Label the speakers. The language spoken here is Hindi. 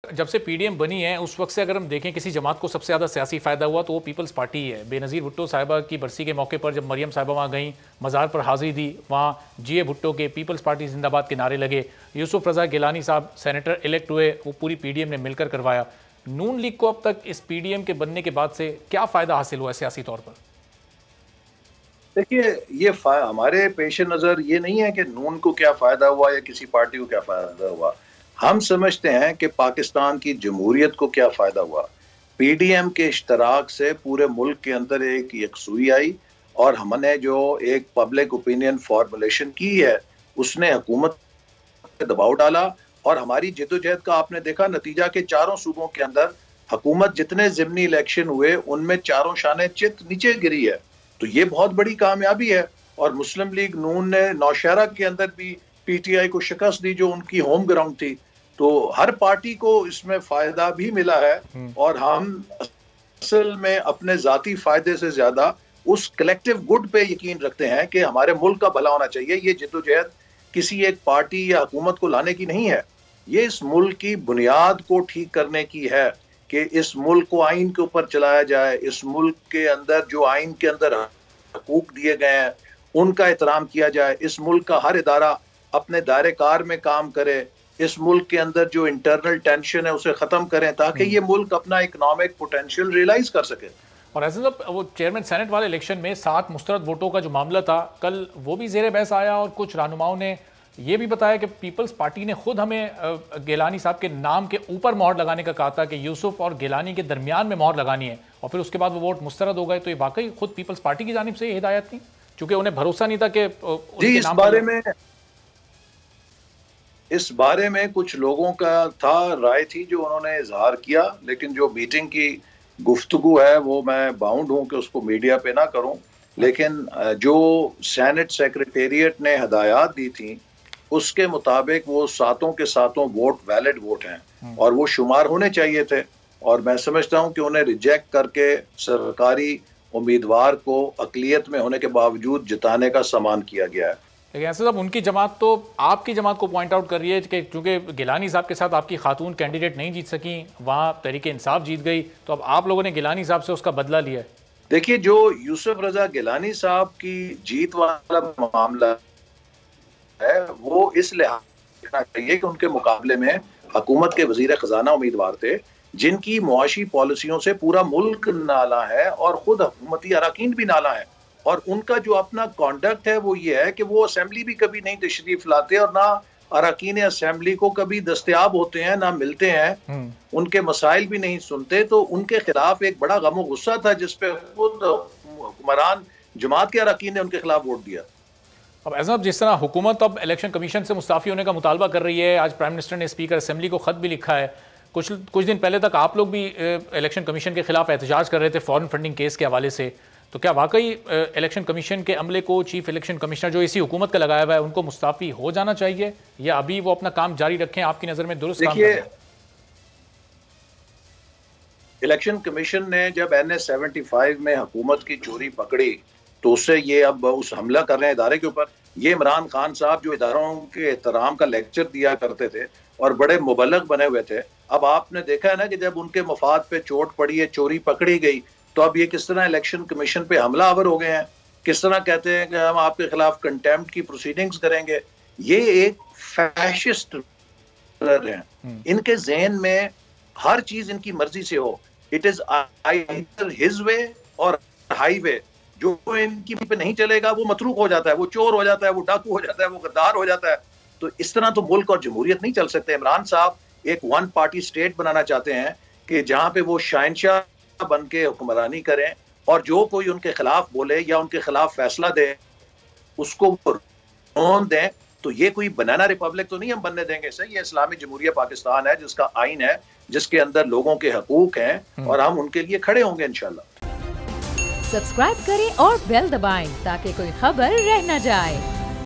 Speaker 1: जब से पीडीएम बनी है उस वक्त से अगर हम देखें किसी जमात को सबसे ज़्यादा सियासी फ़ायदा हुआ तो वो पीपल्स पार्टी ही है। बेनज़ीर भुट्टो साहिबा की बरसी के मौके पर जब मरियम साहिबा वहाँ गई, मज़ार पर हाज़िरी दी, वहाँ जीए भुट्टो के पीपल्स पार्टी जिंदाबाद के नारे लगे। यूसुफ रज़ा गिलानी साहब सेनेटर इलेक्ट हुए, वो पूरी पीडीएम ने मिलकर करवाया। नून लीग को अब तक इस पीडीएम के बनने के बाद से क्या फ़ायदा हासिल हुआ है सियासी तौर पर?
Speaker 2: देखिए, ये हमारे पेश नज़र ये नहीं है कि नून को क्या फ़ायदा हुआ या किसी पार्टी को क्या फ़ायदा हुआ। हम समझते हैं कि पाकिस्तान की जमहूरियत को क्या फ़ायदा हुआ। पीडीएम के इश्तराक से पूरे मुल्क के अंदर एक यकसुई आई और हमने जो एक पब्लिक ओपिनियन फॉर्मुलेशन की है उसने हुकूमत पे दबाव डाला और हमारी जद्दोजहद का आपने देखा नतीजा के चारों सूबों के अंदर हुकूमत जितने ज़िमनी इलेक्शन हुए उनमें चारों शाने चित नीचे गिरी है। तो ये बहुत बड़ी कामयाबी है। और मुस्लिम लीग नून ने नौशहरा के अंदर भी पीटीआई को शिकस्त दी जो उनकी होम ग्राउंड थी। तो हर पार्टी को इसमें फायदा भी मिला है और हम असल में अपने जाती फायदे से ज्यादा उस कलेक्टिव गुड पे यकीन रखते हैं कि हमारे मुल्क का भला होना चाहिए। ये जद्दोजहद किसी एक पार्टी या हुकूमत को लाने की नहीं है, ये इस मुल्क की बुनियाद को ठीक करने की है कि इस मुल्क को आइन के ऊपर चलाया जाए। इस मुल्क के अंदर जो आइन के अंदर हकूक दिए गए हैं उनका एहतराम किया जाए। इस मुल्क का हर इदारा अपने दायरे कार में काम करे। इस मुल्क के अंदर जो इंटरनल टेंशन है उसे खत्म करें ताकि ये मुल्क अपना इकोनॉमिक पोटेंशियल रियलाइज कर सके।
Speaker 1: और ऐसे जब वो चेयरमैन सेनेट वाले इलेक्शन में 7 मुस्तरद वोटों का जो मामला था, कल वो भी ज़ेर बहस आया और कुछ रहनुमाओं ने ये भी बताया कि पीपल्स पार्टी ने खुद हमें गिलानी साहब के नाम के ऊपर मोहर लगाने का कहा था कि यूसुफ और गिलानी के दरमियान में मोहर लगानी है, और फिर उसके बाद वो वोट मुस्तरद हो गए। तो ये वाकई खुद पीपल्स पार्टी की जानिब से ये हिदायत थी, चूंकि उन्हें भरोसा नहीं था कि
Speaker 2: जी इस बारे में कुछ लोगों का था, राय थी जो उन्होंने इजहार किया, लेकिन जो मीटिंग की गुफ्तगू है वो मैं बाउंड हूं कि उसको मीडिया पे ना करूं। लेकिन जो सेनेट सेक्रेटेरिएट ने हदायत दी थी उसके मुताबिक वो सातों के सातों वोट वैलिड वोट हैं और वो शुमार होने चाहिए थे। और मैं समझता हूं कि उन्हें रिजेक्ट करके सरकारी उम्मीदवार को अकलियत में होने के बावजूद जिताने का सामान किया गया है।
Speaker 1: लेकिन ऐसे साहब उनकी जमात तो आपकी जमात को पॉइंट आउट कर रही है कि चूंकि गिलानी साहब के साथ आपकी खातून कैंडिडेट नहीं जीत सकी, वहाँ तहरीके इंसाफ जीत गई, तो अब आप लोगों ने गिलानी साहब से उसका बदला लिया है।
Speaker 2: देखिए, जो यूसुफ रजा गिलानी साहब की जीत वाला मामला है वो इस लिहाज देखना चाहिए कि उनके मुकाबले में हुकूमत के वजीर खजाना उम्मीदवार थे जिनकी मुआशी पॉलिसियों से पूरा मुल्क नाला है और खुद हुकूमती अरकान भी नाला है। और उनका जो अपना कॉन्डक्ट है वो ये है कि वो असेंबली भी कभी नहीं तशरीफ लाते और ना अरकान असेंबली को कभी दस्तयाब होते हैं, ना मिलते हैं, उनके मसाइल भी नहीं सुनते। तो उनके खिलाफ एक बड़ा गम गुस्सा था जिसपे खुद हुक्मरान जमात के अरकान ने उनके खिलाफ वोट दिया।
Speaker 1: अब ऐसा जिस तरह हुकूमत अब इलेक्शन कमीशन से मुस्ताफ़ी होने का मुतालबा कर रही है, आज प्राइम मिनिस्टर ने स्पीकर असेंबली को ख़त भी लिखा है। कुछ दिन पहले तक आप लोग भी इलेक्शन कमीशन के खिलाफ एहतजाज कर रहे थे फॉरेन फंडिंग केस के हवाले से। तो क्या वाकई इलेक्शन कमीशन के अमले को चीफ इलेक्शन कमिश्नर जो इसी हुकूमत का लगाया हुआ है उनको मुस्ताफ़ी हो जाना चाहिए या अभी वो अपना काम जारी रखें? आपकी नज़र में दुरुस्त काम करें?
Speaker 2: इलेक्शन कमीशन ने जब NS-75 में हुकूमत की चोरी पकड़ी तो उससे ये अब उस हमला कर रहे हैं इदारे के ऊपर। ये इमरान खान साहब जो इदारों के एहतराम का लेक्चर दिया करते थे और बड़े मुबल्लग बने हुए थे, अब आपने देखा है ना कि जब उनके मफाद पे चोट पड़ी है, चोरी पकड़ी गई, तो अब ये किस तरह इलेक्शन कमीशन पे हमला आवर हो गए हैं, किस तरह कहते हैं कि हम आपके खिलाफ कंटेम्प्ट की प्रोसीडिंग्स करेंगे। ये एक फैशिस्ट हैं। इनके जहन में हर चीज इनकी मर्जी से हो। It is either his way और हाईवे। जो इनकी पे नहीं चलेगा वो मतरूक हो जाता है, वो चोर हो जाता है, वो डाकू हो जाता है, वो गद्दार हो जाता है। तो इस तरह तो मुल्क और जमहूरियत नहीं चल सकते। इमरान साहब एक वन पार्टी स्टेट बनाना चाहते हैं कि जहां पे वो शहंशाह बन के हुक्मरानी करें और जो कोई उनके खिलाफ बोले या उनके खिलाफ फैसला दे उसको रोन दें। तो ये कोई बनाना रिपब्लिक तो नहीं हम बनने देंगे। सही, ये इस्लामी जमहूरिया पाकिस्तान है जिसका आइन है, जिसके अंदर लोगों के हकूक हैं और हम उनके लिए खड़े होंगे इंशाल्लाह।
Speaker 3: सब्सक्राइब करें और बेल दबाएं ताकि कोई खबर रह न जाए।